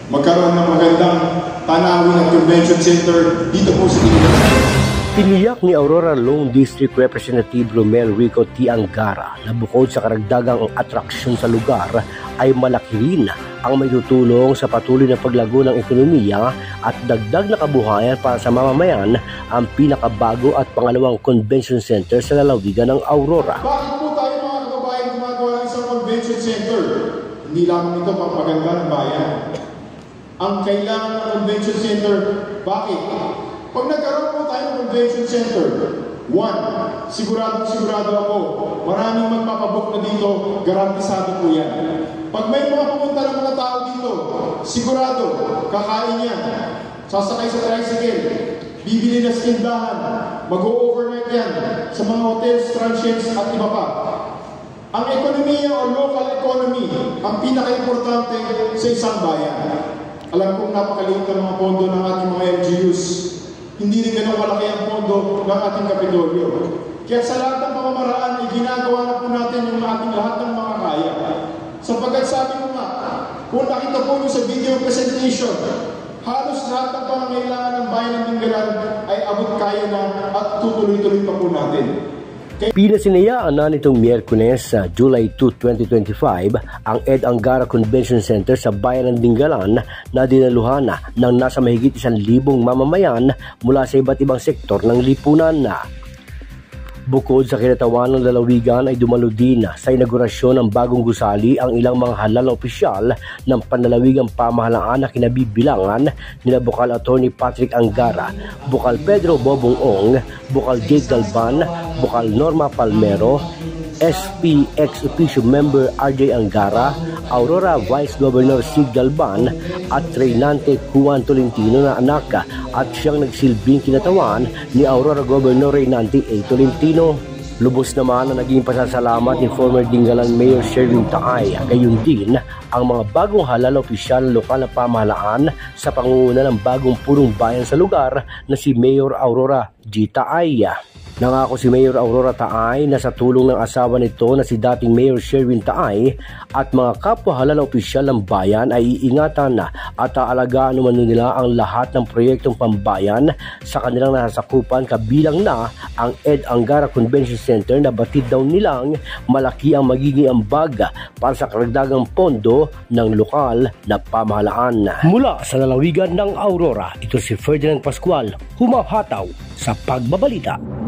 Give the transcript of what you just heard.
magkaroon ng magandang tanawin at convention center dito po sa Dingalan. Tiniyak ni Aurora Lone District Representative Romel Rico T. Angara na bukod sa karagdagang atraksyon sa lugar ay malaki rin ang may tutulong sa patuloy na paglago ng ekonomiya at dagdag na kabuhayan para sa mamamayan ang pinakabago at pangalawang convention center sa lalawigan ng Aurora. Bakit po tayo mga kababayan gumagawa ng isang convention center? Hindi lamang ito papaganda ng bayan. Ang kailangan ng convention center, bakit? Pag nagkaroon po tayo ng convention center, sigurado ako, maraming magpapabook na dito, garantisado po yan. Pag may mga pumunta ng mga tao dito, sigurado, kakain yan, sasakay sa tricycle, bibili na sa tindahan, mag-overnight yan sa mga hotels, transients at iba pa. Ang ekonomiya o local economy, ang pinaka-importante sa isang bayan. Alam kong napakaliit ng mga pondo ng ating mga LGUs. Hindi rin ganun malaki ang pondo ng ating Kapitolyo. Kaya sa lahat ng pamamaraan ay ginagawa na po natin yung ating lahat ng mga kaya. Sapagkat sabi ko nga, kung nakita po nyo sa video presentation, halos lahat ng pangangailangan ng bayan ng Dingalan ay abot kaya na at tutuloy-tuloy pa po natin. Pinasinayaan na nitong Miyerkules sa July 2, 2025 ang Ed Angara Convention Center sa bayan ng Dingalan na dinaluhan ng nasa mahigit 1,000 mamamayan mula sa iba't ibang sektor ng lipunan. Bukod sa kinatawan ng lalawigan ay dumalo din sa inaugurasyon ng bagong gusali ang ilang mga halal na opisyal ng panlalawigang pamahalaan na kinabibilangan nila Bukal Attorney Patrick Angara, Bukal Pedro Bobong Ong, Bukal Jake Galvan, Bukal Norma Palmero, SP ex-officio member RJ Angara, Aurora Vice Governor Sig Galvan at Reynante Juan Tolentino na anak at siyang nagsilbing kinatawan ni Aurora Governor Reynante A. Tolentino. Lubos naman na naging pasasalamat ni former Dingalan Mayor Sherwin Taay, gayon din ang mga bagong halal na opisyal ng lokal na pamahalaan sa pangunguna ng bagong punong bayan sa lugar na si Mayor Aurora G. Taay. Nangako si Mayor Aurora Taay na sa tulong ng asawa nito na si dating Mayor Sherwin Taay at mga kapwa halal na opisyal ng bayan ay iingatan at aalagaan umano nila ang lahat ng proyektong pambayan sa kanilang nasasakupan, kabilang na ang Ed Angara Convention Center na batid daw nilang malaki ang magiging ambag para sa karagdagang pondo ng lokal na pamahalaan. Mula sa lalawigan ng Aurora, ito si Ferdinand Pascual, humahataw sa pagbabalita.